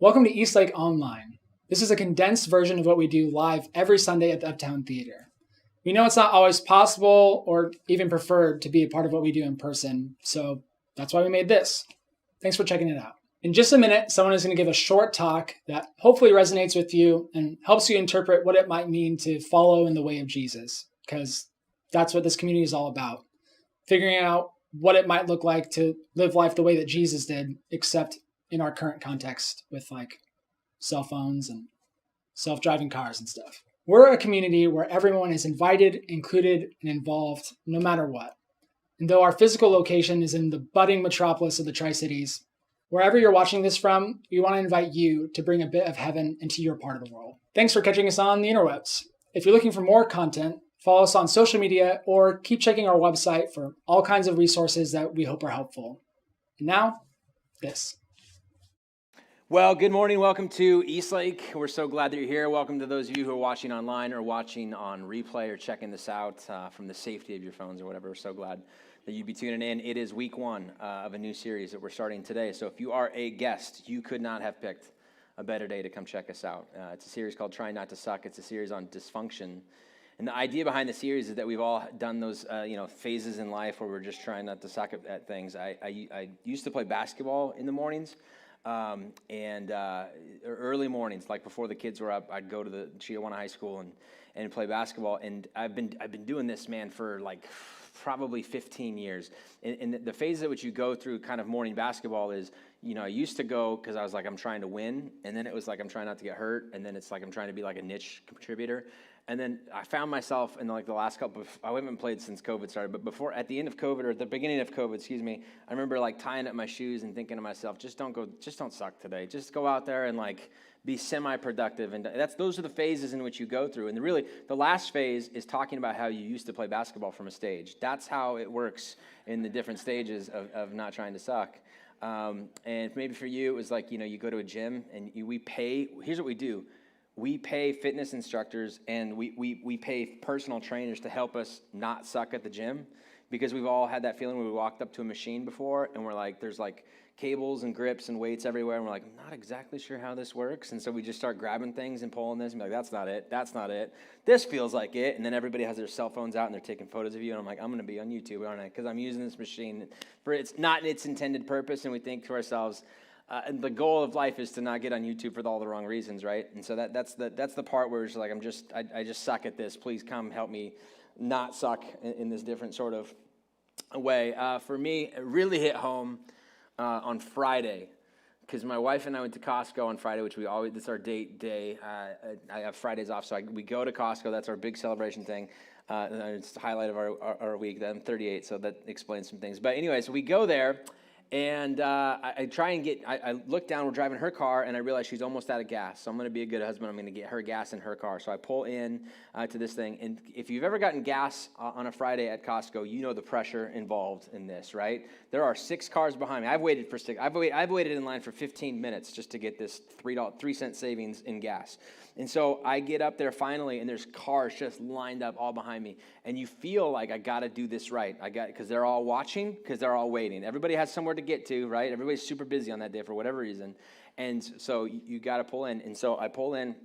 Welcome to Eastlake Online. This is a condensed version of what we do live every Sunday at the Uptown Theater. We know it's not always possible or even preferred to be a part of what we do in person, so that's why we made this. Thanks for checking it out. In just a minute, someone is going to give a short talk that hopefully resonates with you and helps you interpret what it might mean to follow in the way of Jesus, because that's what this community is all about. Figuring out what it might look like to live life the way that Jesus did, except in our current context with like cell phones and self-driving cars and stuff. We're a community where everyone is invited, included, and involved no matter what. And though our physical location is in the budding metropolis of the Tri-Cities, wherever you're watching this from, we want to invite you to bring a bit of heaven into your part of the world. Thanks for catching us on the interwebs. If you're looking for more content, follow us on social media or keep checking our website for all kinds of resources that we hope are helpful. And now, this. Well, good morning. Welcome to Eastlake. We're so glad that you're here. Welcome to those of you who are watching online or watching on replay or checking this out from the safety of your phones or whatever. We're so glad that you'd be tuning in. It is week one of a new series that we're starting today. So if you are a guest, you could not have picked a better day to come check us out. It's a series called Try Not to Suck. It's a series on dysfunction. And the idea behind the series is that we've all done those phases in life where we're just trying not to suck at things. I used to play basketball in the mornings. Early mornings, like before the kids were up, I'd go to the Chiawana High School and play basketball. And I've been doing this, man, for like probably 15 years. And the phase at which you go through kind of morning basketball is, I used to go because I was like, I'm trying to win. And then it was like, I'm trying not to get hurt. And then it's like, I'm trying to be like a niche contributor. And then I found myself in like the last couple of, I haven't played since COVID started, but before, at the end of COVID, or at the beginning of COVID, I remember like tying up my shoes and thinking to myself, just don't suck today. Just go out there and like be semi-productive. And those are the phases in which you go through. And really, the last phase is talking about how you used to play basketball from a stage. That's how it works in the different stages of not trying to suck. And maybe for you, it was like, you go to a gym and we pay, here's what we do. We pay fitness instructors and we pay personal trainers to help us not suck at the gym, because we've all had that feeling when we walked up to a machine before and we're like, there's like cables and grips and weights everywhere, and we're like, I'm not exactly sure how this works. And so we just start grabbing things and pulling this and be like, that's not it. This feels like it. And then everybody has their cell phones out and they're taking photos of you. And I'm like, I'm going to be on YouTube, aren't I? Because I'm using this machine for it's not its intended purpose. And we think to ourselves, and the goal of life is to not get on YouTube for all the wrong reasons, right? And so that's the part where it's like, I just suck at this. Please come help me not suck in this different sort of way. For me, it really hit home on Friday, because my wife and I went to Costco on Friday, which it's our date day. I have Fridays off, so we go to Costco. That's our big celebration thing. It's the highlight of our week. I'm 38, so that explains some things. But anyways, we go there. And I try and I look down, we're driving her car, and I realize she's almost out of gas. So I'm going to be a good husband. I'm going to get her gas in her car. So I pull in to this thing. And if you've ever gotten gas on a Friday at Costco, you know the pressure involved in this, right? There are 6 cars behind me. I've waited for 6. I've waited in line for 15 minutes just to get this 3-cent savings in gas. And so I get up there finally, and there's cars just lined up all behind me. And you feel like I got to do this right. Because they're all watching, because they're all waiting. Everybody has somewhere to get to, right? Everybody's super busy on that day for whatever reason. And so you got to pull in. And so I pull in,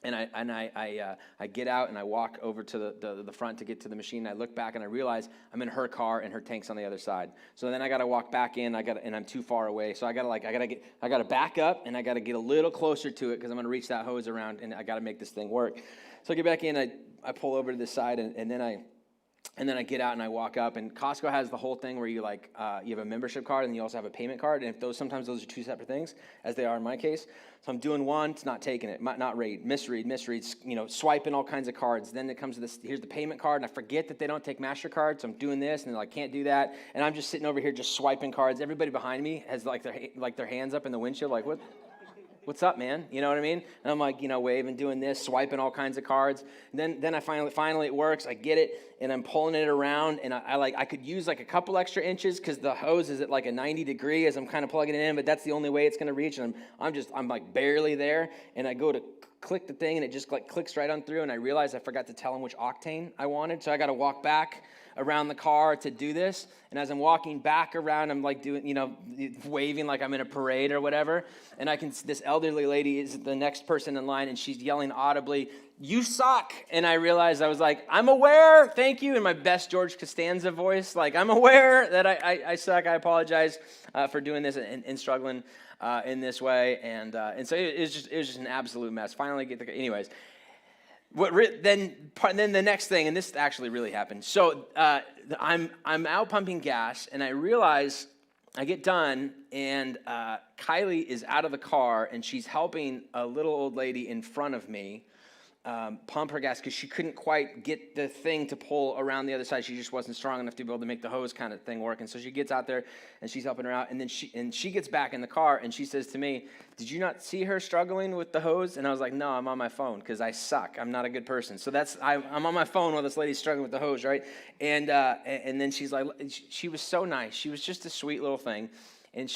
and I get out, and I walk over to the front to get to the machine. I look back, and I realize I'm in her car, and her tank's on the other side. So then I got to walk back in. and I'm too far away. So I got to back up, and I got to get a little closer to it, because I'm going to reach that hose around, and I got to make this thing work. So I get back in. I pull over to this side, and then I get out and I walk up, and Costco has the whole thing where you have a membership card and you also have a payment card, and if sometimes those are 2 separate things, as they are in my case. So I'm doing one, it's not taking it, not read, misread, swiping all kinds of cards. Then it comes to this, here's the payment card, and I forget that they don't take MasterCard, so I'm doing this, and they're like, can't do that, and I'm just sitting over here just swiping cards. Everybody behind me has their hands up in the windshield, like, what? What's up, man? You know what I mean? And I'm like, waving, doing this, swiping all kinds of cards. And then I finally it works. I get it, and I'm pulling it around, and I could use like a couple extra inches because the hose is at like a 90 degree as I'm kind of plugging it in, but that's the only way it's going to reach. And I'm like barely there, and I go to click the thing, and it just like clicks right on through, and I realize I forgot to tell him which octane I wanted, so I got to walk back around the car to do this. And as I'm walking back around, I'm like doing, waving like I'm in a parade or whatever. And this elderly lady is the next person in line, and she's yelling audibly, "You suck." And I realized, I was like, "I'm aware, thank you," in my best George Costanza voice. Like, I'm aware that I suck. I apologize for doing this and struggling in this way. And so it was just an absolute mess. Finally anyways. Then the next thing, and this actually really happened. So I'm out pumping gas, and I realize I get done, and Kylie is out of the car, and she's helping a little old lady in front of me pump her gas because she couldn't quite get the thing to pull around the other side. She just wasn't strong enough to be able to make the hose kind of thing work. And so she gets out there, and she's helping her out. And then she gets back in the car, and she says to me, "Did you not see her struggling with the hose?" And I was like, "No, I'm on my phone because I suck. I'm not a good person." So I'm on my phone while this lady's struggling with the hose, right? And then she's like, she was so nice. She was just a sweet little thing. And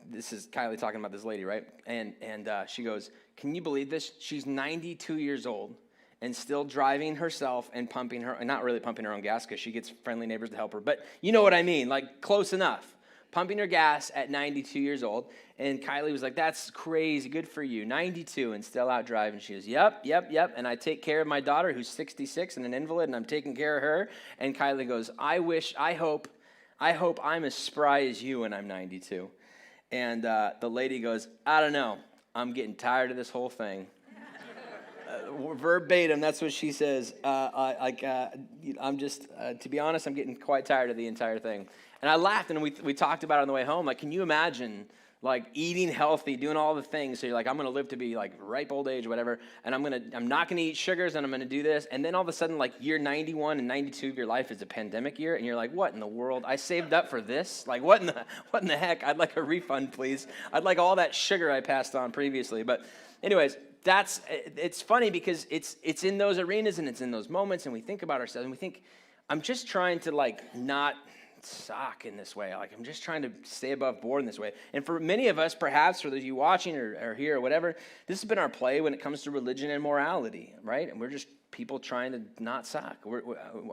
this is Kylie talking about this lady, right? And she goes, "Can you believe this? She's 92 years old and still driving herself and pumping her, not really pumping her own gas because she gets friendly neighbors to help her, but you know what I mean, like close enough. Pumping her gas at 92 years old." And Kylie was like, "That's crazy, good for you, 92 and still out driving." She goes, yep. And I take care of my daughter who's 66 and an invalid, and I'm taking care of her. And Kylie goes, I hope I'm as spry as you when I'm 92. And the lady goes, "I don't know. I'm getting tired of this whole thing." Verbatim, that's what she says. I'm just, to be honest, I'm getting quite tired of the entire thing. And I laughed, and we talked about it on the way home. Like, can you imagine, like, eating healthy, doing all the things? So you're like, I'm going to live to be, like, ripe old age or whatever, and I'm not going to eat sugars, and I'm going to do this. And then all of a sudden, like, year 91 and 92 of your life is a pandemic year, and you're like, what in the world? I saved up for this? Like, what in the heck? I'd like a refund, please. I'd like all that sugar I passed on previously. But anyways, it's funny because it's in those arenas and it's in those moments, and we think about ourselves, and we think, I'm just trying to, like, not suck in this way. Like, I'm just trying to stay above board in this way. And for many of us, perhaps, for those of you watching or here or whatever, this has been our play when it comes to religion and morality, right? And we're just people trying to not suck.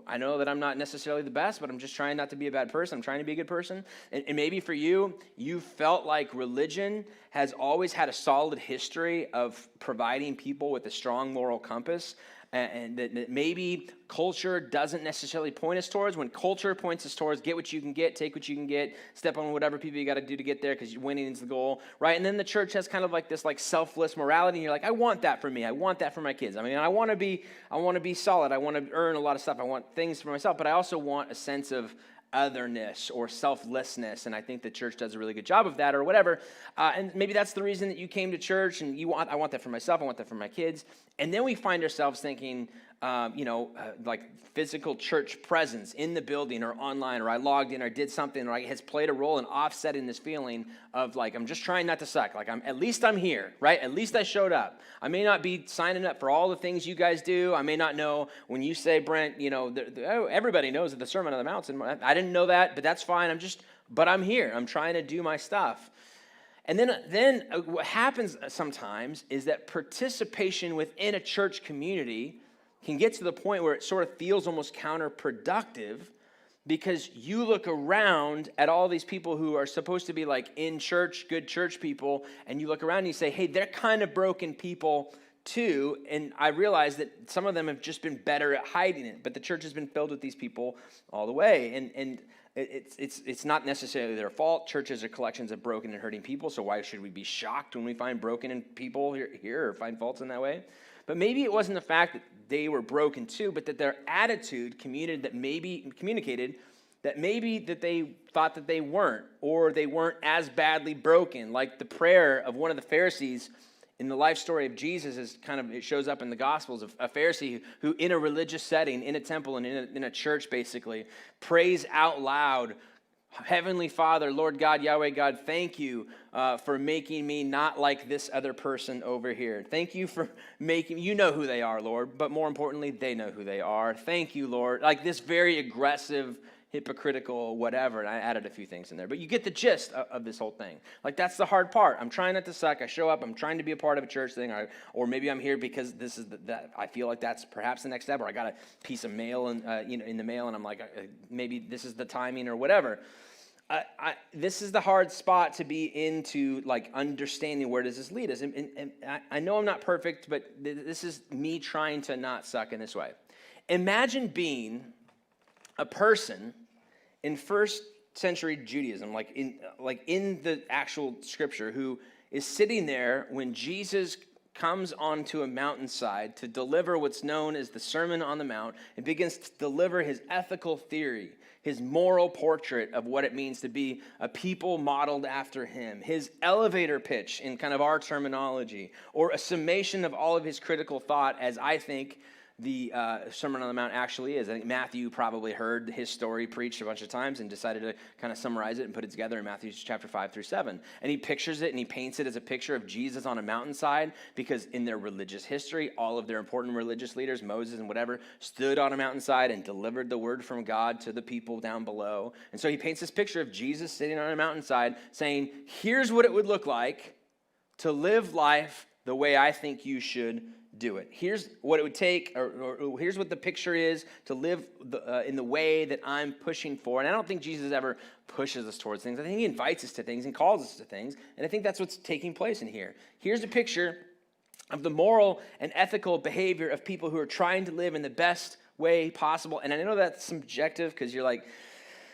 I know that I'm not necessarily the best, but I'm just trying not to be a bad person. I'm trying to be a good person. And maybe for you, you felt like religion has always had a solid history of providing people with a strong moral compass, and that maybe culture doesn't necessarily point us towards. When culture points us towards get what you can get, take what you can get, step on whatever people you got to do to get there because winning is the goal, right? And then the church has kind of like this like selfless morality, and you're like, I want that for me. I want that for my kids. I mean, I want to be solid. I want to earn a lot of stuff. I want things for myself, but I also want a sense of otherness or selflessness, and I think the church does a really good job of that or whatever, and maybe that's the reason that you came to church, and I want that for myself, I want that for my kids. And then we find ourselves thinking, like physical church presence in the building or online, or I logged in or did something, or has played a role in offsetting this feeling of like, I'm just trying not to suck. Like, at least I'm here, right? At least I showed up. I may not be signing up for all the things you guys do. I may not know when you say, Brent, everybody knows that the Sermon on the Mount. I didn't know that, but that's fine. But I'm here. I'm trying to do my stuff. And then what happens sometimes is that participation within a church community can get to the point where it sort of feels almost counterproductive, because you look around at all these people who are supposed to be like in church, good church people, and you look around and you say, hey, they're kind of broken people too. And I realize that some of them have just been better at hiding it, but the church has been filled with these people all the way. And it's not necessarily their fault. Churches are collections of broken and hurting people, so why should we be shocked when we find broken in people here or find faults in that way? But maybe it wasn't the fact that they were broken too, but that their attitude communicated that maybe that they thought that they weren't, or they weren't as badly broken. Like the prayer of one of the Pharisees in the life story of Jesus it shows up in the Gospels, of a Pharisee who in a religious setting, in a temple and in a church basically, prays out loud, Heavenly Father, Lord God, Yahweh God, thank you for making me not like this other person over here. Thank you for making, you know who they are, Lord, but more importantly, they know who they are. Thank you, Lord. Like this very aggressive, hypocritical, whatever, and I added a few things in there. But you get the gist of this whole thing. Like, that's the hard part. I'm trying not to suck. I show up. I'm trying to be a part of a church thing, or maybe I'm here because this is that I feel like that's perhaps the next step, or I got a piece of mail in the mail, and I'm like, maybe this is the timing or whatever. This is the hard spot to be into, like, understanding where does this lead us. And I know I'm not perfect, but this is me trying to not suck in this way. Imagine being a person in first century Judaism, like in the actual scripture, who is sitting there when Jesus comes onto a mountainside to deliver what's known as the Sermon on the Mount, and begins to deliver his ethical theory, his moral portrait of what it means to be a people modeled after him, his elevator pitch in kind of our terminology, or a summation of all of his critical thought, as I think the Sermon on the Mount actually is. I think Matthew probably heard his story preached a bunch of times and decided to kind of summarize it and put it together in Matthew chapter 5 through 7. And he pictures it and he paints it as a picture of Jesus on a mountainside, because in their religious history, all of their important religious leaders, Moses and whatever, stood on a mountainside and delivered the word from God to the people down below. And so he paints this picture of Jesus sitting on a mountainside saying, here's what it would look like to live life the way I think you should do it. Here's what it would take, or here's what the picture is to live in the way that I'm pushing for. And I don't think Jesus ever pushes us towards things. I think he invites us to things and calls us to things. And I think that's what's taking place in here. Here's a picture of the moral and ethical behavior of people who are trying to live in the best way possible. And I know that's subjective, because you're like,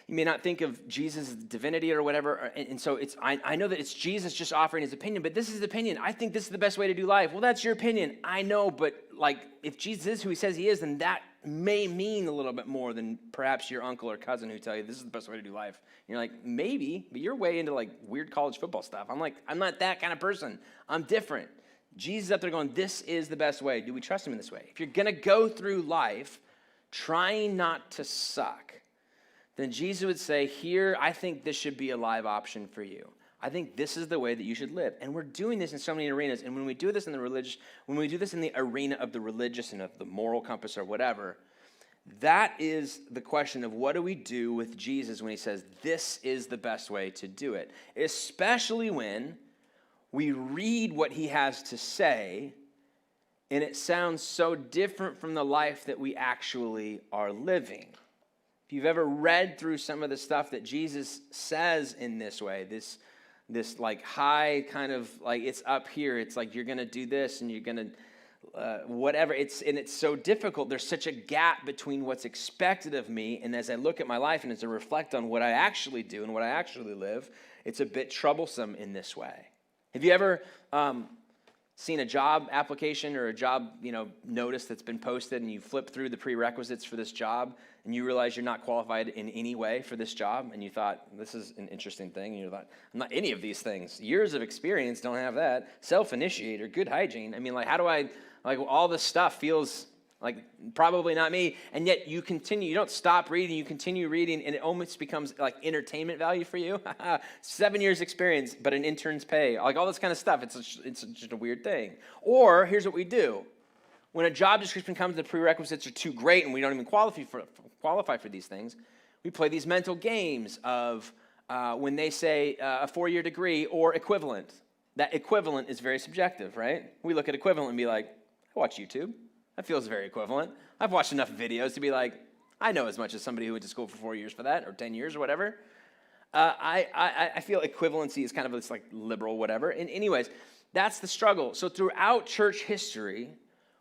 you may not think of Jesus' divinity or whatever, and so I know that it's Jesus just offering his opinion, but this is his opinion. I think this is the best way to do life. Well, that's your opinion. I know, but like, if Jesus is who he says he is, then that may mean a little bit more than perhaps your uncle or cousin who tell you this is the best way to do life. And you're like, maybe, but you're way into like weird college football stuff. I'm like, I'm not that kind of person. I'm different. Jesus is up there going, this is the best way. Do we trust him in this way? If you're going to go through life trying not to suck, then Jesus would say, here, I think this should be a live option for you. I think this is the way that you should live. And we're doing this in so many arenas. And when we do this in the arena of the religious and of the moral compass or whatever, that is the question of what do we do with Jesus when he says, this is the best way to do it. Especially when we read what he has to say, and it sounds so different from the life that we actually are living. If you've ever read through some of the stuff that Jesus says in this way, this like high kind of like, it's up here, it's like you're going to do this and you're going to whatever, it's so difficult. There's such a gap between what's expected of me, and as I look at my life and as I reflect on what I actually do and what I actually live, it's a bit troublesome in this way. Have you ever seen a job application or a job notice that's been posted, and you flip through the prerequisites for this job and you realize you're not qualified in any way for this job, and you thought, this is an interesting thing, and you thought, I'm not any of these things. Years of experience don't have that. Self-initiator, good hygiene. I mean, like, how do I, like, all this stuff feels like probably not me, and yet you continue, you don't stop reading, you continue reading, and it almost becomes like entertainment value for you. 7 years experience, but an intern's pay, like all this kind of stuff. It's just a weird thing. Or here's what we do. When a job description comes, the prerequisites are too great and we don't even qualify for these things, we play these mental games of when they say a 4-year degree or equivalent. That equivalent is very subjective, right? We look at equivalent and be like, I watch YouTube. That feels very equivalent. I've watched enough videos to be like, I know as much as somebody who went to school for 4 years for that, or 10 years or whatever. I feel equivalency is kind of this like liberal whatever. And anyways, that's the struggle. So throughout church history,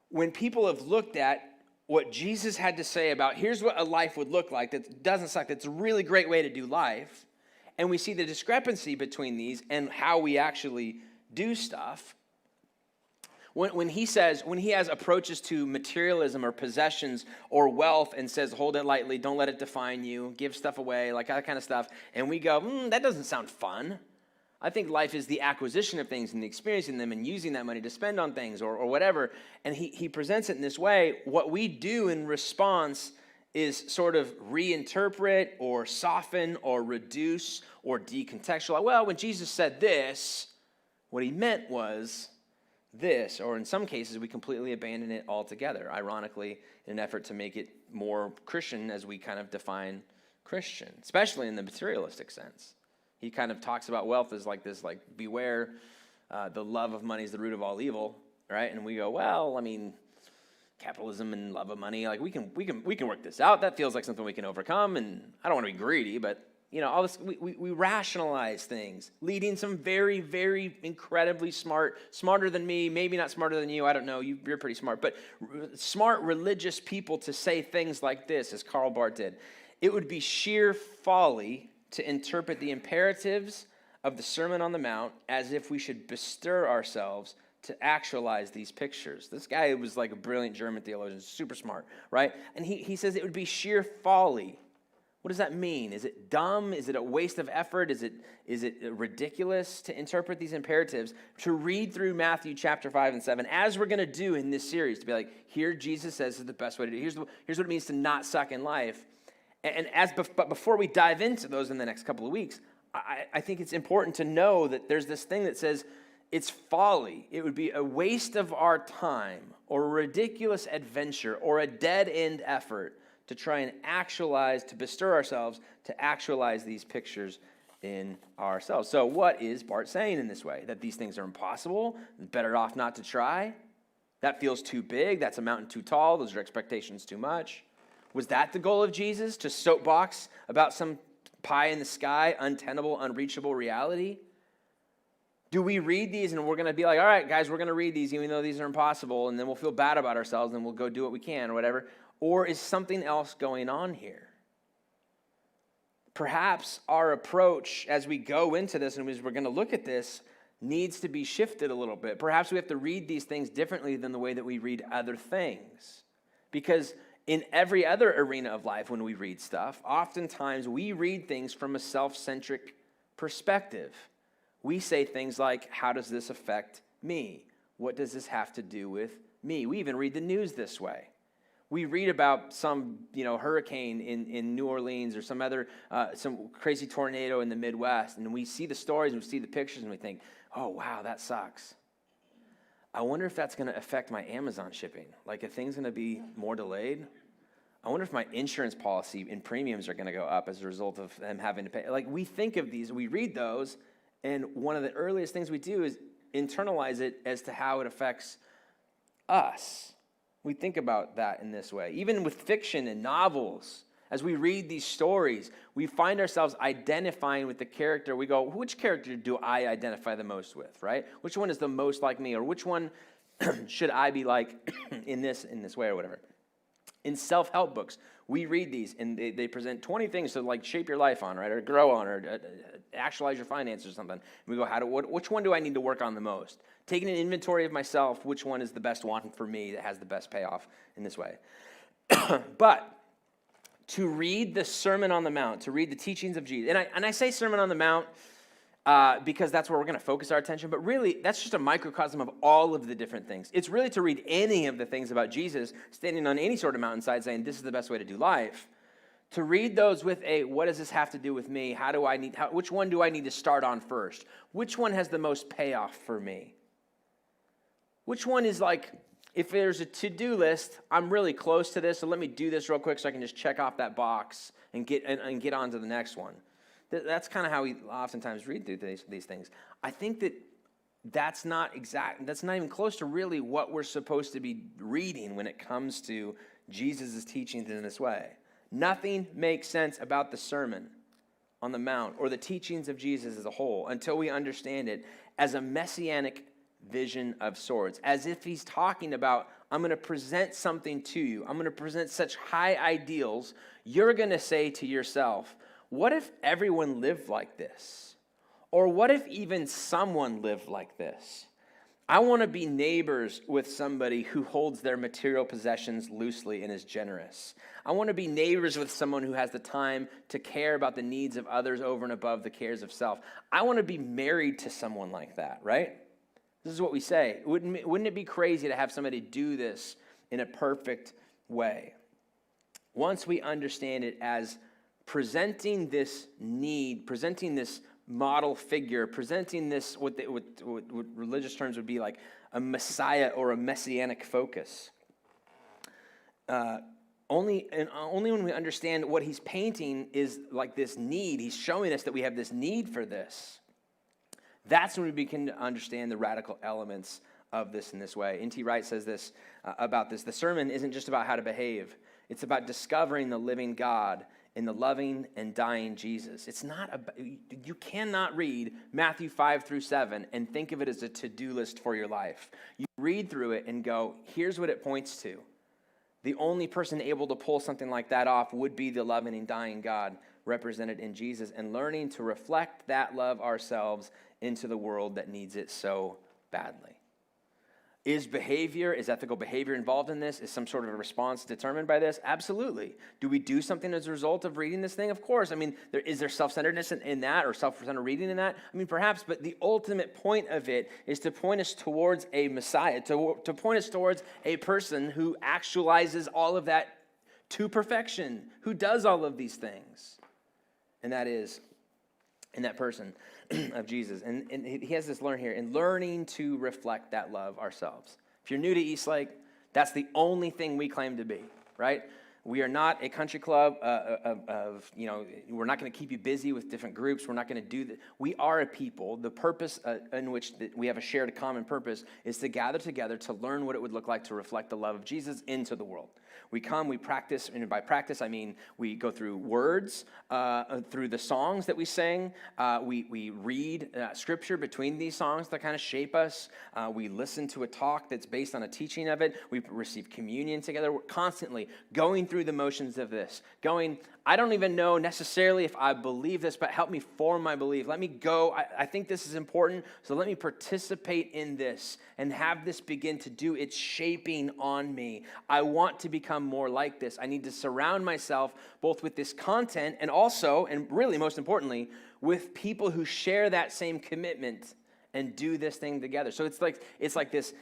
when people have looked at what Jesus had to say about here's what a life would look like that doesn't suck, that's a really great way to do life, and we see the discrepancy between these and how we actually do stuff, when he has approaches to materialism or possessions or wealth and says, hold it lightly, don't let it define you, give stuff away, like that kind of stuff, and we go, that doesn't sound fun. I think life is the acquisition of things and experiencing them and using that money to spend on things or whatever. And he presents it in this way. What we do in response is sort of reinterpret or soften or reduce or decontextualize. Well, when Jesus said this, what he meant was this, or in some cases, we completely abandon it altogether, ironically, in an effort to make it more Christian as we kind of define Christian, especially in the materialistic sense. He kind of talks about wealth as like this, like, beware, the love of money is the root of all evil, right? And we go, well, I mean, capitalism and love of money, like we can work this out. That feels like something we can overcome. And I don't want to be greedy, but all this, we rationalize things, leading some very, very incredibly smarter than me, maybe not smarter than you, I don't know, you're pretty smart, but smart religious people to say things like this, as Karl Barth did. It would be sheer folly to interpret the imperatives of the Sermon on the Mount as if we should bestir ourselves to actualize these pictures. This guy was like a brilliant German theologian, super smart, right? And he says it would be sheer folly. What does that mean? Is it dumb? Is it a waste of effort? Is it ridiculous to interpret these imperatives, to read through Matthew chapter 5 and 7, as we're going to do in this series, to be like, here Jesus says is the best way to do it. Here's what it means to not suck in life. But before we dive into those in the next couple of weeks, I think it's important to know that there's this thing that says it's folly. It would be a waste of our time or a ridiculous adventure or a dead-end effort to try and to bestir ourselves to actualize these pictures in ourselves. So what is Barth saying in this way? That these things are impossible? Better off not to try? That feels too big? That's a mountain too tall? Those are expectations too much? Was that the goal of Jesus? To soapbox about some pie in the sky, untenable, unreachable reality? Do we read these and we're going to be like, all right, guys, we're going to read these even though these are impossible, and then we'll feel bad about ourselves and we'll go do what we can or whatever? Or is something else going on here? Perhaps our approach as we go into this and as we're going to look at this needs to be shifted a little bit. Perhaps we have to read these things differently than the way that we read other things. Because in every other arena of life when we read stuff, oftentimes we read things from a self-centric perspective. We say things like, how does this affect me? What does this have to do with me? We even read the news this way. We read about some, hurricane in New Orleans or some crazy tornado in the Midwest, and we see the stories and we see the pictures and we think, oh, wow, that sucks. I wonder if that's going to affect my Amazon shipping. Like, if things going to be more delayed? I wonder if my insurance policy and premiums are going to go up as a result of them having to pay. Like, we think of these, we read those, and one of the earliest things we do is internalize it as to how it affects us. We think about that in this way. Even with fiction and novels, as we read these stories, we find ourselves identifying with the character. We go, which character do I identify the most with, right? Which one is the most like me? Or which one should I be like in this way or whatever? In self-help books, we read these and they present 20 things to like shape your life on, right? Or grow on, or actualize your finances or something. And we go, which one do I need to work on the most? Taking an inventory of myself, which one is the best one for me that has the best payoff in this way? But to read the Sermon on the Mount, to read the teachings of Jesus, and I say Sermon on the Mount because that's where we're going to focus our attention, but really that's just a microcosm of all of the different things. It's really to read any of the things about Jesus standing on any sort of mountainside saying this is the best way to do life. To read those with what does this have to do with me? Which one do I need to start on first? Which one has the most payoff for me? Which one is like, if there's a to-do list, I'm really close to this, so let me do this real quick so I can just check off that box and get on to the next one. That's kind of how we oftentimes read through these things. I think that's not even close to really what we're supposed to be reading when it comes to Jesus' teachings in this way. Nothing makes sense about the Sermon on the Mount or the teachings of Jesus as a whole until we understand it as a messianic vision of sorts, as if he's talking about, I'm going to present something to you. I'm going to present such high ideals. You're going to say to yourself, what if everyone lived like this? Or what if even someone lived like this? I want to be neighbors with somebody who holds their material possessions loosely and is generous. I want to be neighbors with someone who has the time to care about the needs of others over and above the cares of self. I want to be married to someone like that, right? This is what we say. Wouldn't it be crazy to have somebody do this in a perfect way? Once we understand it as presenting this need, presenting this model figure, presenting this, what religious terms would be like a Messiah or a messianic focus. Only when we understand what he's painting is like this need, he's showing us that we have this need for this. That's when we begin to understand the radical elements of this in this way. N.T. Wright says this about this. The sermon isn't just about how to behave. It's about discovering the living God in the loving and dying Jesus. It's not about, you cannot read Matthew 5 through 7 and think of it as a to-do list for your life. You read through it and go, here's what it points to. The only person able to pull something like that off would be the loving and dying God represented in Jesus, and learning to reflect that love ourselves into the world that needs it so badly. Is ethical behavior involved in this? Is some sort of a response determined by this? Absolutely. Do we do something as a result of reading this thing? Of course. I mean, is there self-centeredness in that, or self-centered reading in that? I mean, perhaps, but the ultimate point of it is to point us towards a Messiah, to point us towards a person who actualizes all of that to perfection, who does all of these things. And that is in that person of Jesus. And he has this learn here, in learning to reflect that love ourselves. If you're new to Eastlake, that's the only thing we claim to be, right? We are not a country club we're not going to keep you busy with different groups. We're not going to do that. We are a people. The purpose in which we have a shared common purpose is to gather together to learn what it would look like to reflect the love of Jesus into the world. We come, we practice, and by practice I mean we go through words, through the songs that we sing. We read scripture between these songs that kind of shape us. We listen to a talk that's based on a teaching of it. We receive communion together. We're constantly going through the motions of this, I don't even know necessarily if I believe this, but help me form my belief. Let me go. I think this is important, so let me participate in this and have this begin to do its shaping on me. I want to become more like this. I need to surround myself both with this content and also, and really most importantly, with people who share that same commitment and do this thing together. So it's like this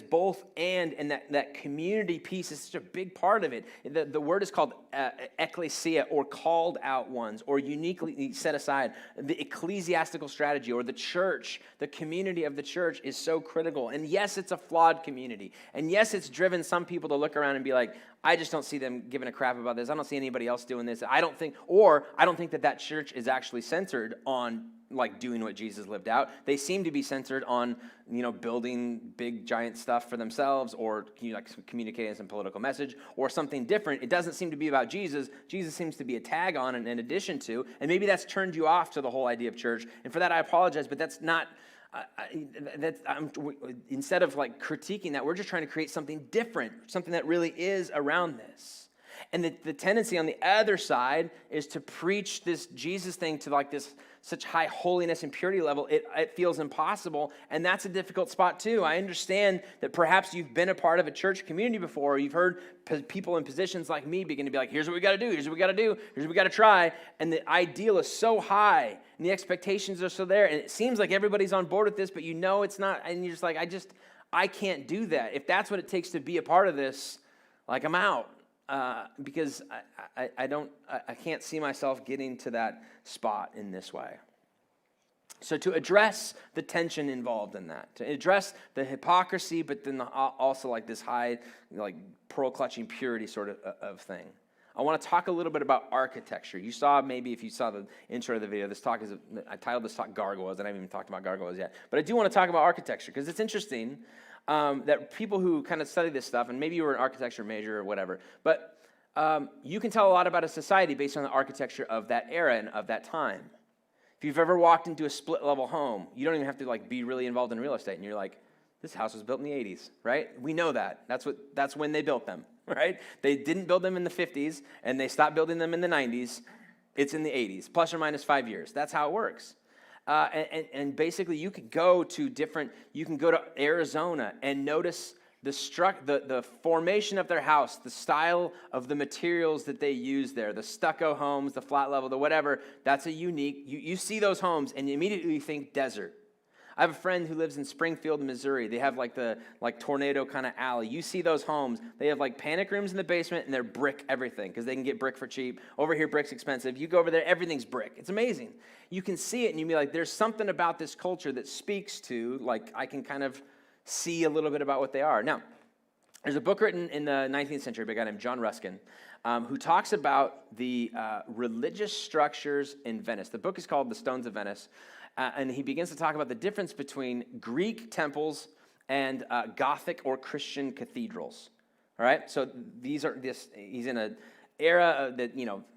both and that community piece is such a big part of it. The word is called ecclesia, or called out ones, or uniquely set aside. The ecclesiastical strategy, or the church, the community of the church, is so critical. And yes, it's a flawed community. And yes, it's driven some people to look around and be like, I just don't see them giving a crap about this. I don't see anybody else doing this. I don't think that church is actually centered on like doing what Jesus lived out. They seem to be centered on, building big giant stuff for themselves, or communicating some political message or something different. It doesn't seem to be about Jesus. Jesus seems to be a tag on and in addition to, and maybe that's turned you off to the whole idea of church. And for that, I apologize, but that's not. Instead of critiquing that, we're just trying to create something different, something that really is around this. And the tendency on the other side is to preach this Jesus thing to this such high holiness and purity level, it feels impossible. And that's a difficult spot too. I understand that perhaps you've been a part of a church community before, or you've heard people in positions like me begin to be like, here's what we got to do, here's what we got to do, here's what we got to try. And the ideal is so high and the expectations are so there. And it seems like everybody's on board with this, but it's not. And you're just like, I can't do that. If that's what it takes to be a part of this, I'm out. Because I can't see myself getting to that spot in this way. So to address the tension involved in that, to address the hypocrisy, but then also this high, pearl clutching purity sort of thing, I want to talk a little bit about architecture. You saw, maybe if you saw the intro of the video, I titled this talk Gargoyles, and I haven't even talked about gargoyles yet. But I do want to talk about architecture, because it's interesting that people who kind of study this stuff, and maybe you were an architecture major or whatever, but you can tell a lot about a society based on the architecture of that era and of that time. If you've ever walked into a split-level home, you don't even have to be really involved in real estate, and you're like, this house was built in the 80s, right? We know that. That's when they built them, right? They didn't build them in the 50s, and they stopped building them in the 90s. It's in the 80s, plus or minus 5 years. That's how it works. And basically, you can go to Arizona and notice the formation of their house, the style of the materials that they use there, the stucco homes, the flat level, the whatever. That's a unique. You see those homes, and you immediately think desert. I have a friend who lives in Springfield, Missouri. They have the tornado kind of alley. You see those homes. They have panic rooms in the basement, and they're brick everything because they can get brick for cheap. Over here, brick's expensive. You go over there, everything's brick. It's amazing. You can see it, and you be like, there's something about this culture that speaks to, I can kind of see a little bit about what they are. Now, there's a book written in the 19th century by a guy named John Ruskin who talks about the religious structures in Venice. The book is called The Stones of Venice, and he begins to talk about the difference between Greek temples and Gothic or Christian cathedrals. All right, so he's in an era that,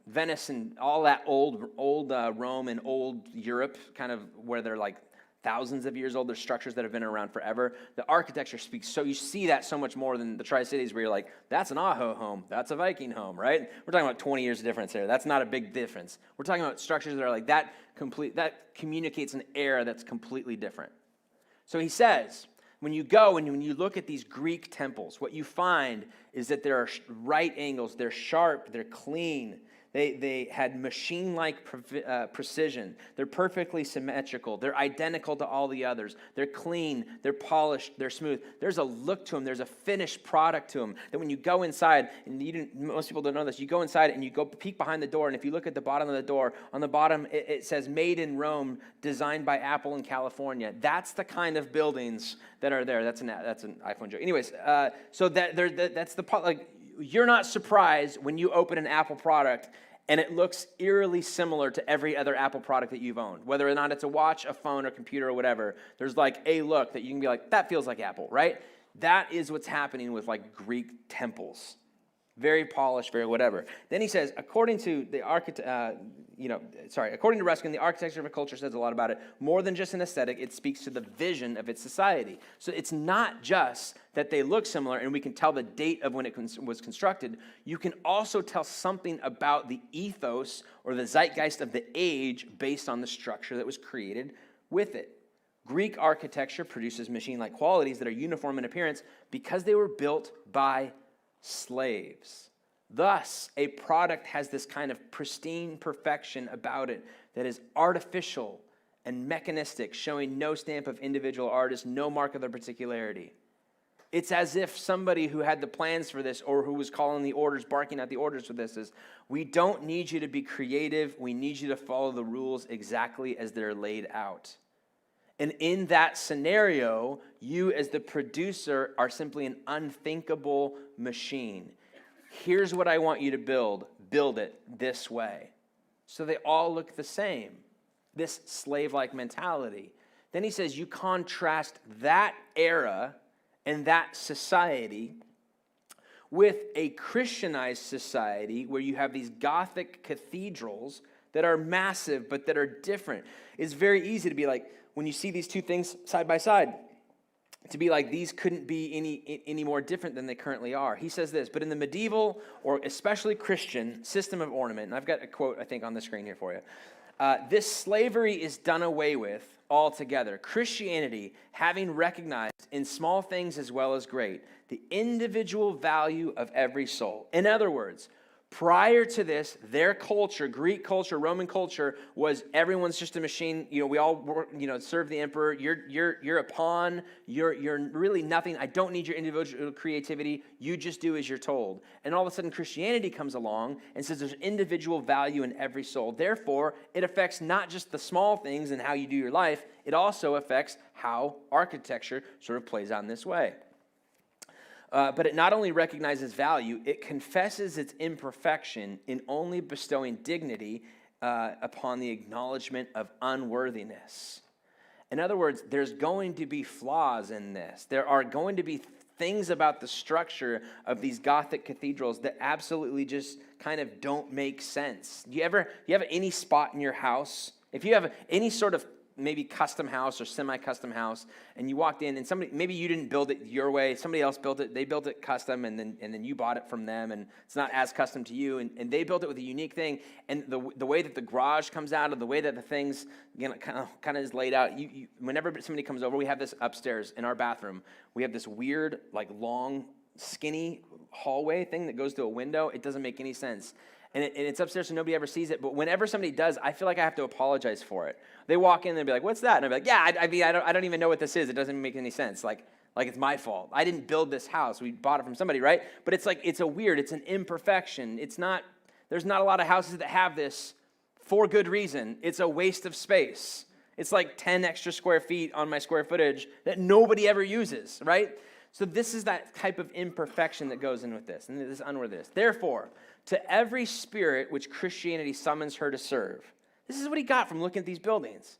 Venice and all that old Rome and old Europe, kind of where they're like thousands of years old. There's structures that have been around forever. The architecture speaks, so you see that so much more than the Tri-Cities, where you're like, that's an Aho home, that's a Viking home, right? We're talking about 20 years of difference there. That's not a big difference. We're talking about structures that are like that communicates an era that's completely different. So he says, when you go and when you look at these Greek temples, what you find is that there are right angles, they're sharp, they're clean. They had machine-like precision. They're perfectly symmetrical. They're identical to all the others. They're clean. They're polished. They're smooth. There's a look to them. There's a finished product to them that when you go inside, and most people don't know this, you go inside and you go peek behind the door, and if you look at the bottom of the door, on the bottom it says "Made in Rome, designed by Apple in California." That's the kind of buildings that are there. That's an iPhone joke. Anyways, so that's the part. Like, you're not surprised when you open an Apple product and it looks eerily similar to every other Apple product that you've owned. Whether or not it's a watch, a phone, or computer, or whatever, there's like a look that you can be like, that feels like Apple, right? That is what's happening with like Greek temples. Very polished, very whatever. Then he says, according to Ruskin, the architecture of a culture says a lot about it. More than just an aesthetic, it speaks to the vision of its society. So it's not just that they look similar and we can tell the date of when it was constructed. You can also tell something about the ethos or the zeitgeist of the age based on the structure that was created with it. Greek architecture produces machine-like qualities that are uniform in appearance because they were built by slaves. Thus, a product has this kind of pristine perfection about it that is artificial and mechanistic, showing no stamp of individual artist, no mark of their particularity. It's as if somebody who had the plans for this or who was calling the orders, barking out the orders for this is, we don't need you to be creative, we need you to follow the rules exactly as they're laid out. And in that scenario, you as the producer are simply an unthinkable machine. Here's what I want you to build. Build it this way. So they all look the same. This slave-like mentality. Then he says you contrast that era and that society with a Christianized society where you have these Gothic cathedrals that are massive but that are different. It's very easy to be like, when you see these two things side by side, to be like, these couldn't be any more different than they currently are. He says this, but in the medieval or especially Christian system of ornament, and I've got a quote, I think, on the screen here for you. This slavery is done away with altogether. Christianity, having recognized in small things as well as great, the individual value of every soul. In other words, prior to this, their culture, Greek culture, Roman culture, was everyone's just a machine. We all work, serve the emperor. You're a pawn. You're really nothing. I don't need your individual creativity. You just do as you're told. And all of a sudden, Christianity comes along and says there's individual value in every soul. Therefore, it affects not just the small things and how you do your life. It also affects how architecture sort of plays out in this way. But it not only recognizes value, it confesses its imperfection in only bestowing dignity upon the acknowledgement of unworthiness. In other words, there's going to be flaws in this. There are going to be things about the structure of these Gothic cathedrals that absolutely just kind of don't make sense. You have any spot in your house, if you have any sort of maybe custom house or semi-custom house, and you walked in and maybe you didn't build it your way, somebody else built it, they built it custom, and then you bought it from them, and it's not as custom to you, and they built it with a unique thing, and the way that the garage comes out, or the way that the things kind of is laid out, you whenever somebody comes over, we have this upstairs in our bathroom, we have this weird, like long, skinny hallway thing that goes to a window. It doesn't make any sense. And it's upstairs so nobody ever sees it. But whenever somebody does, I feel like I have to apologize for it. They walk in and they'll be like, what's that? And I'll be like, yeah, I don't even know what this is. It doesn't make any sense. Like it's my fault. I didn't build this house. We bought it from somebody, right? But it's like, it's an imperfection. There's not a lot of houses that have this for good reason. It's a waste of space. It's like 10 extra square feet on my square footage that nobody ever uses, right? So this is that type of imperfection that goes in with this, and this unworthiness. Therefore, to every spirit which Christianity summons her to serve. This is what he got from looking at these buildings.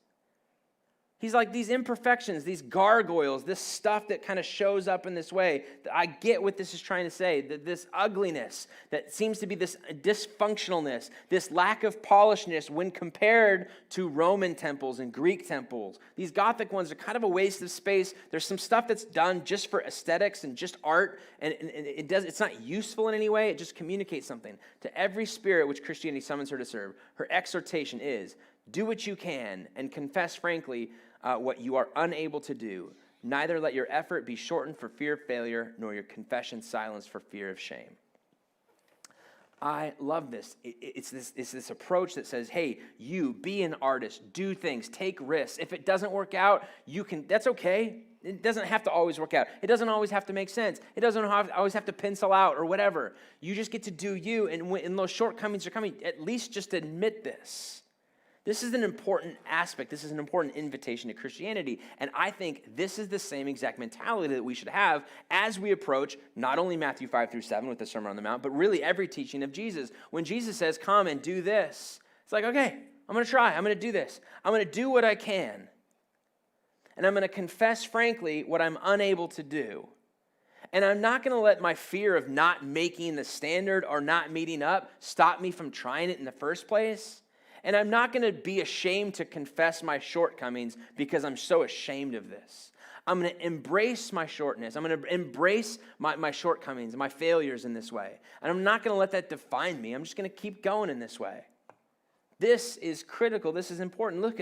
He's like, these imperfections, these gargoyles, this stuff that kind of shows up in this way, I get what this is trying to say, that this ugliness that seems to be this dysfunctionalness, this lack of polishness when compared to Roman temples and Greek temples. These Gothic ones are kind of a waste of space. There's some stuff that's done just for aesthetics and just art, and it's not useful in any way. It just communicates something. To every spirit which Christianity summons her to serve, her exhortation is, do what you can and confess frankly what you are unable to do. Neither let your effort be shortened for fear of failure, nor your confession silenced for fear of shame. I love this. It's this approach that says, hey, you be an artist, do things, take risks. If it doesn't work out, that's okay. It doesn't have to always work out. It doesn't always have to make sense. It doesn't always have to pencil out or whatever. You just get to do you, and when those shortcomings are coming, at least just admit this. This is an important aspect. This is an important invitation to Christianity. And I think this is the same exact mentality that we should have as we approach not only Matthew 5 through 7 with the Sermon on the Mount, but really every teaching of Jesus. When Jesus says, come and do this, it's like, okay, I'm going to try. I'm going to do this. I'm going to do what I can. And I'm going to confess frankly what I'm unable to do. And I'm not going to let my fear of not making the standard or not meeting up stop me from trying it in the first place. And I'm not going to be ashamed to confess my shortcomings because I'm so ashamed of this. I'm going to embrace my shortness. I'm going to embrace my shortcomings and my failures in this way. And I'm not going to let that define me. I'm just going to keep going in this way. This is critical. This is important. Look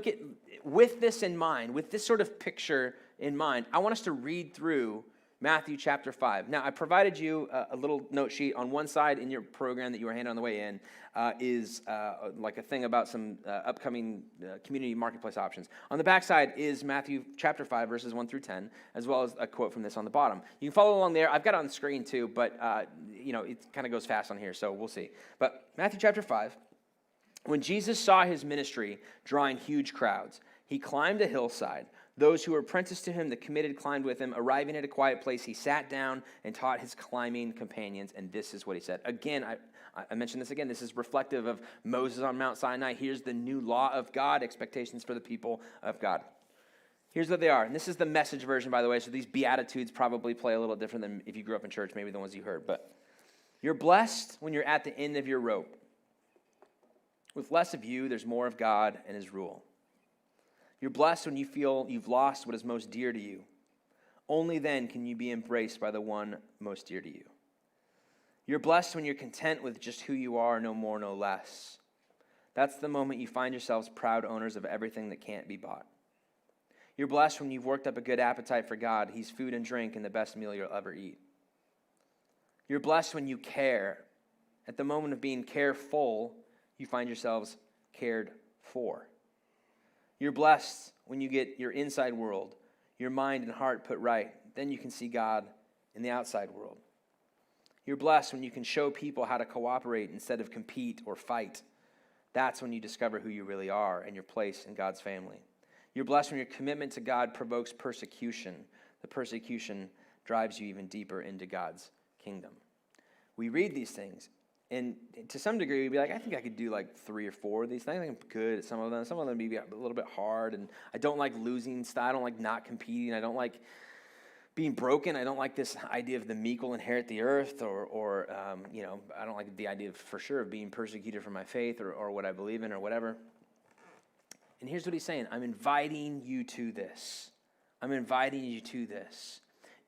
at with this in mind, with this sort of picture in mind, I want us to read through Matthew chapter 5. Now, I provided you a little note sheet. On one side in your program that you were handed on the way in is like a thing about some upcoming community marketplace options. On the back side is Matthew chapter 5, verses 1 through 10, as well as a quote from this on the bottom. You can follow along there. I've got it on the screen too, but it kind of goes fast on here, so we'll see. But Matthew chapter 5, when Jesus saw his ministry drawing huge crowds, he climbed a hillside. Those who were apprenticed to him, the committed, climbed with him. Arriving at a quiet place, he sat down and taught his climbing companions. And this is what he said. Again, I mentioned this again. This is reflective of Moses on Mount Sinai. Here's the new law of God, expectations for the people of God. Here's what they are. And this is the Message version, by the way. So these Beatitudes probably play a little different than if you grew up in church, maybe the ones you heard. But you're blessed when you're at the end of your rope. With less of you, there's more of God and his rule. You're blessed when you feel you've lost what is most dear to you. Only then can you be embraced by the one most dear to you. You're blessed when you're content with just who you are, no more, no less. That's the moment you find yourselves proud owners of everything that can't be bought. You're blessed when you've worked up a good appetite for God. He's food and drink and the best meal you'll ever eat. You're blessed when you care. At the moment of being careful, you find yourselves cared for. You're blessed when you get your inside world, your mind and heart put right. Then you can see God in the outside world. You're blessed when you can show people how to cooperate instead of compete or fight. That's when you discover who you really are and your place in God's family. You're blessed when your commitment to God provokes persecution. The persecution drives you even deeper into God's kingdom. We read these things, and to some degree, we'd be like, I think I could do like 3 or 4 of these things. I think I'm good at some of them. Some of them would be a little bit hard, and I don't like losing style. I don't like not competing. I don't like being broken. I don't like this idea of the meek will inherit the earth, or I don't like the idea of, for sure, of being persecuted for my faith or what I believe in or whatever. And here's what he's saying. I'm inviting you to this. I'm inviting you to this.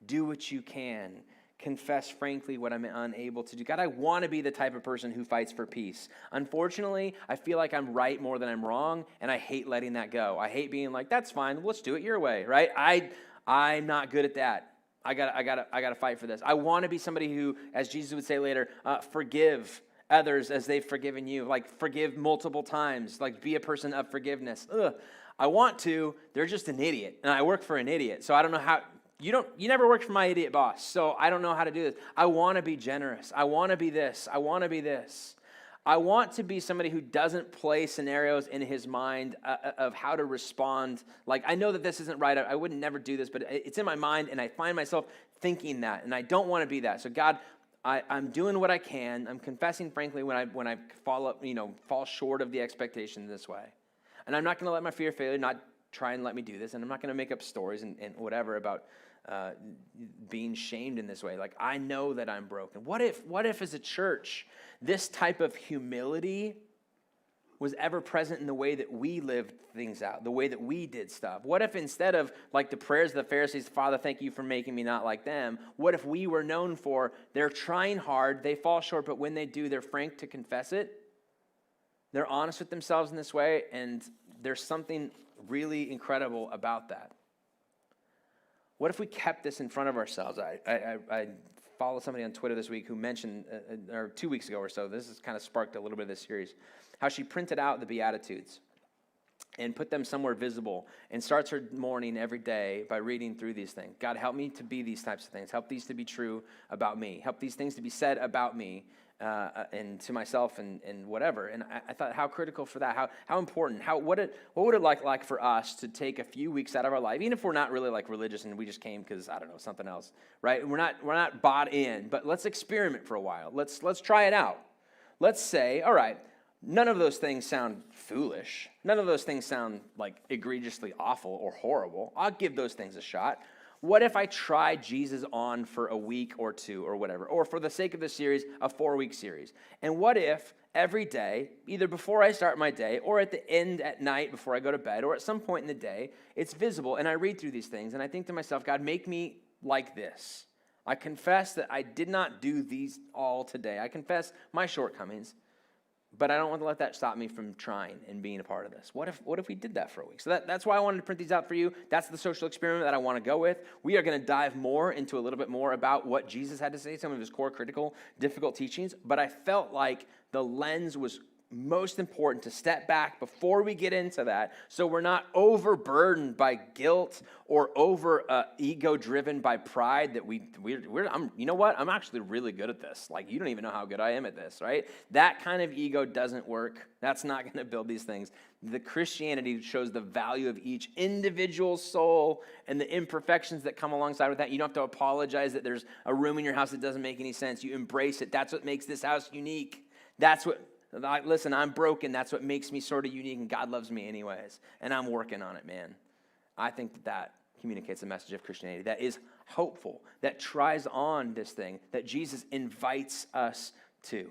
Do what you can. Confess frankly what I'm unable to do. God, I want to be the type of person who fights for peace. Unfortunately, I feel like I'm right more than I'm wrong, and I hate letting that go. I hate being like, that's fine, let's do it your way, right? I'm not good at that. I gotta fight for this. I want to be somebody who, as Jesus would say later, forgive others as they've forgiven you. Like, forgive multiple times. Like, be a person of forgiveness. I want to. They're just an idiot, and I work for an idiot, so I don't know how. You never worked for my idiot boss, so I don't know how to do this. I want to be generous. I want to be this. I want to be this. I want to be somebody who doesn't play scenarios in his mind of how to respond. Like, I know that this isn't right. I wouldn't never do this, but it's in my mind, and I find myself thinking that, and I don't want to be that. So God, I'm doing what I can. I'm confessing, frankly, when I fall short of the expectation this way. And I'm not going to let my fear of failure not try and let me do this, and I'm not going to make up stories and whatever about being shamed in this way. Like, I know that I'm broken. What if as a church, this type of humility was ever present in the way that we lived things out, the way that we did stuff? What if instead of like the prayers of the Pharisees, Father, thank you for making me not like them, what if we were known for, they're trying hard, they fall short, but when they do, they're frank to confess it, they're honest with themselves in this way, and there's something really incredible about that. What if we kept this in front of ourselves? I followed somebody on Twitter this week who mentioned, or 2 weeks ago or so, this has kind of sparked a little bit of this series, how she printed out the Beatitudes and put them somewhere visible and starts her morning every day by reading through these things. God, help me to be these types of things. Help these to be true about me. Help these things to be said about me and to myself and whatever. And I thought, how critical for that, how important, what would it like for us to take a few weeks out of our life, even if we're not really like religious and we just came because, I don't know, something else, right? We're not bought in, but let's experiment for a while. Let's try it out. Let's say, all right, none of those things sound foolish. None of those things sound like egregiously awful or horrible. I'll give those things a shot. What if I try Jesus on for a week or two or whatever, or for the sake of the series, a 4-week series? And what if every day, either before I start my day or at the end at night before I go to bed or at some point in the day, it's visible and I read through these things and I think to myself, God, make me like this. I confess that I did not do these all today. I confess my shortcomings. But I don't want to let that stop me from trying and being a part of this. What if we did that for a week? So that's why I wanted to print these out for you. That's the social experiment that I want to go with. We are going to dive more into a little bit more about what Jesus had to say, some of his core critical, difficult teachings. But I felt like the lens was most important to step back before we get into that, so we're not overburdened by guilt or over ego driven by pride that you know what, I'm actually really good at this. Like, you don't even know how good I am at this, right? That kind of ego doesn't work. That's not going to build these things. The Christianity shows the value of each individual soul and the imperfections that come alongside with that. You don't have to apologize that there's a room in your house that doesn't make any sense. You embrace it. That's what makes this house unique. Listen, I'm broken. That's what makes me sort of unique, and God loves me anyways. And I'm working on it, man. I think that communicates a message of Christianity that is hopeful, that tries on this thing, that Jesus invites us to,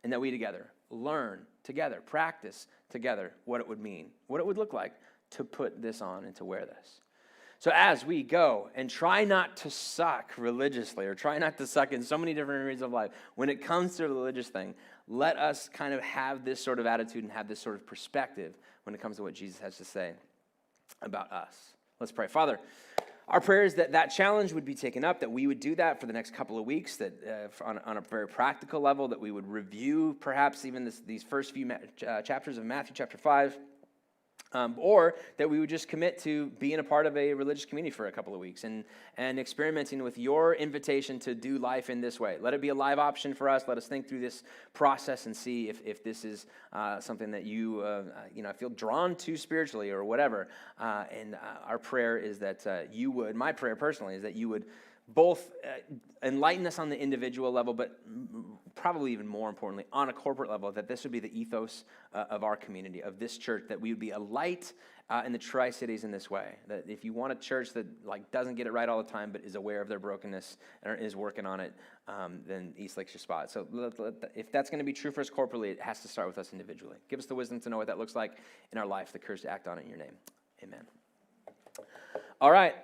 and that we together learn together, practice together what it would mean, what it would look like to put this on and to wear this. So as we go and try not to suck religiously or try not to suck in so many different areas of life, when it comes to the religious thing, let us kind of have this sort of attitude and have this sort of perspective when it comes to what Jesus has to say about us. Let's pray. Father, our prayer is that challenge would be taken up, that we would do that for the next couple of weeks, that on a very practical level, that we would review perhaps even these first few chapters of Matthew chapter 5, or that we would just commit to being a part of a religious community for a couple of weeks and experimenting with your invitation to do life in this way. Let it be a live option for us. Let us think through this process and see if this is something that you feel drawn to spiritually or whatever. And our prayer is that you would, my prayer personally is that you would both enlighten us on the individual level, but probably even more importantly, on a corporate level, that this would be the ethos of our community, of this church, that we would be a light in the Tri-Cities in this way. That if you want a church that doesn't get it right all the time, but is aware of their brokenness and is working on it, then Eastlake's your spot. So if that's going to be true for us corporately, it has to start with us individually. Give us the wisdom to know what that looks like in our life, the courage to act on it in your name. Amen. All right.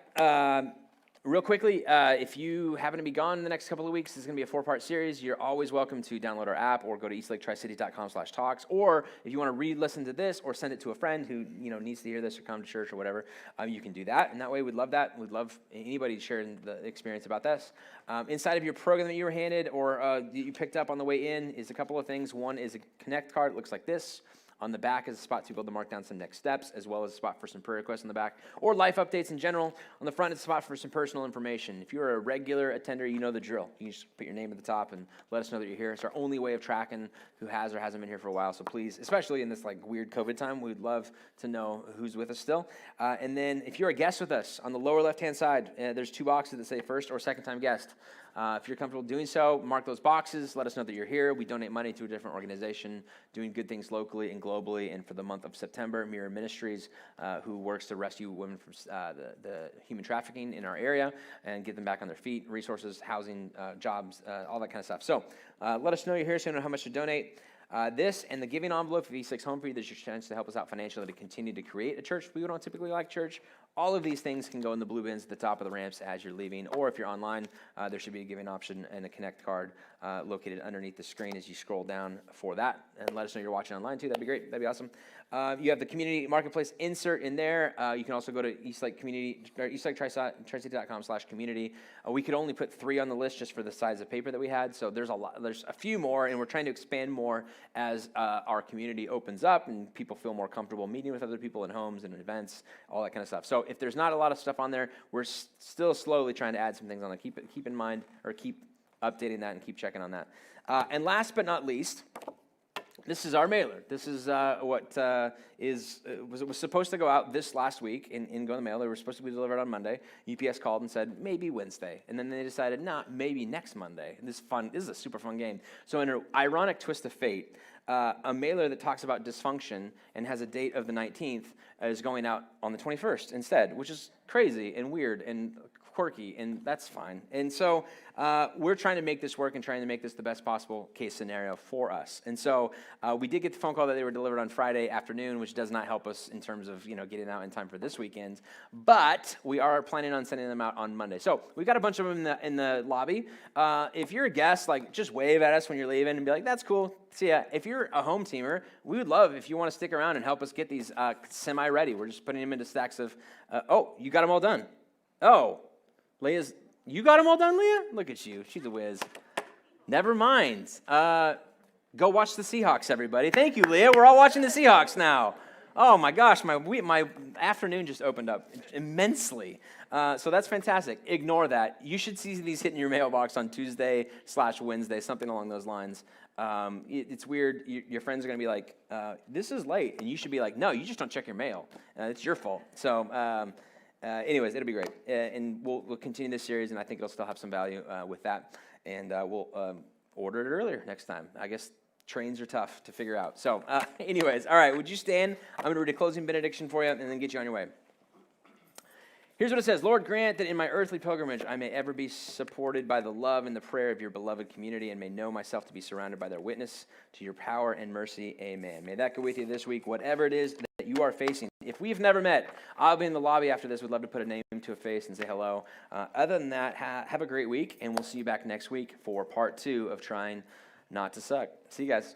Real quickly, if you happen to be gone in the next couple of weeks, this is going to be a 4-part series. You're always welcome to download our app or go to eastlaketricities.com/talks. Or if you want to re-listen to this or send it to a friend who needs to hear this or come to church or whatever, you can do that. And that way, we'd love that. We'd love anybody sharing the experience about this. Inside of your program that you were handed or that you picked up on the way in is a couple of things. One is a Connect card. It looks like this. On the back is a spot to be able to mark down some next steps, as well as a spot for some prayer requests on the back, or life updates in general. On the front is a spot for some personal information. If you're a regular attender, you know the drill. You can just put your name at the top and let us know that you're here. It's our only way of tracking who has or hasn't been here for a while. So please, especially in this like weird COVID time, we'd love to know who's with us still. And then if you're a guest with us, on the lower left-hand side, there's 2 boxes that say first or second-time guest. If you're comfortable doing so, mark those boxes. Let us know that you're here. We donate money to a different organization doing good things locally and globally. And for the month of September, Mirror Ministries, who works to rescue women from the human trafficking in our area and get them back on their feet, resources, housing, jobs, all that kind of stuff. So let us know you're here so you know how much to donate. This and the giving envelope of E6 Home for You, there's your chance to help us out financially to continue to create a church. We don't typically like church. All of these things can go in the blue bins at the top of the ramps as you're leaving, or if you're online, there should be a giving option and a connect card located underneath the screen as you scroll down for that. And let us know you're watching online too. That'd be great. That'd be awesome. You have the community marketplace insert in there. You can also go to Eastlake Community, or eastlaketricity.com/community. We could only put 3 on the list just for the size of paper that we had. So there's a few more, and we're trying to expand more as our community opens up and people feel more comfortable meeting with other people in homes and events, all that kind of stuff. So if there's not a lot of stuff on there, we're still slowly trying to add some things on there. Keep in mind, or keep updating that and keep checking on that. And last but not least, this is our mailer. This is what was supposed to go out this last week in Go in the Mail. They were supposed to be delivered on Monday. UPS called and said, maybe Wednesday. And then they decided, maybe next Monday. And this is a super fun game. So in an ironic twist of fate, a mailer that talks about dysfunction and has a date of the 19th is going out on the 21st instead, which is crazy and weird and quirky, and that's fine. And so we're trying to make this work and trying to make this the best possible case scenario for us. And so we did get the phone call that they were delivered on Friday afternoon, which does not help us in terms of getting out in time for this weekend. But we are planning on sending them out on Monday. So we got a bunch of them in the lobby. If you're a guest, just wave at us when you're leaving and be like, "That's cool. See ya." If you're a home teamer, we would love if you want to stick around and help us get these semi-ready. We're just putting them into stacks of. You got them all done. Oh. You got them all done, Leah? Look at you. She's a whiz. Never mind. Go watch the Seahawks, everybody. Thank you, Leah. We're all watching the Seahawks now. Oh, my gosh. My afternoon just opened up immensely. So that's fantastic. Ignore that. You should see these hitting your mailbox on Tuesday/Wednesday, something along those lines. It's weird. Your friends are going to be like, this is late. And you should be like, no, you just don't check your mail. It's your fault. So... anyways, it'll be great, and we'll continue this series, and I think it'll still have some value with that, and we'll order it earlier next time. I guess trains are tough to figure out. So anyways, all right, would you stand? I'm going to read a closing benediction for you and then get you on your way. Here's what it says. Lord, grant that in my earthly pilgrimage I may ever be supported by the love and the prayer of your beloved community and may know myself to be surrounded by their witness to your power and mercy. Amen. May that go with you this week, whatever it is that you are facing. If we've never met, I'll be in the lobby after this. We'd love to put a name to a face and say hello. Other than that, have a great week, and we'll see you back next week for part 2 of Trying Not to Suck. See you guys.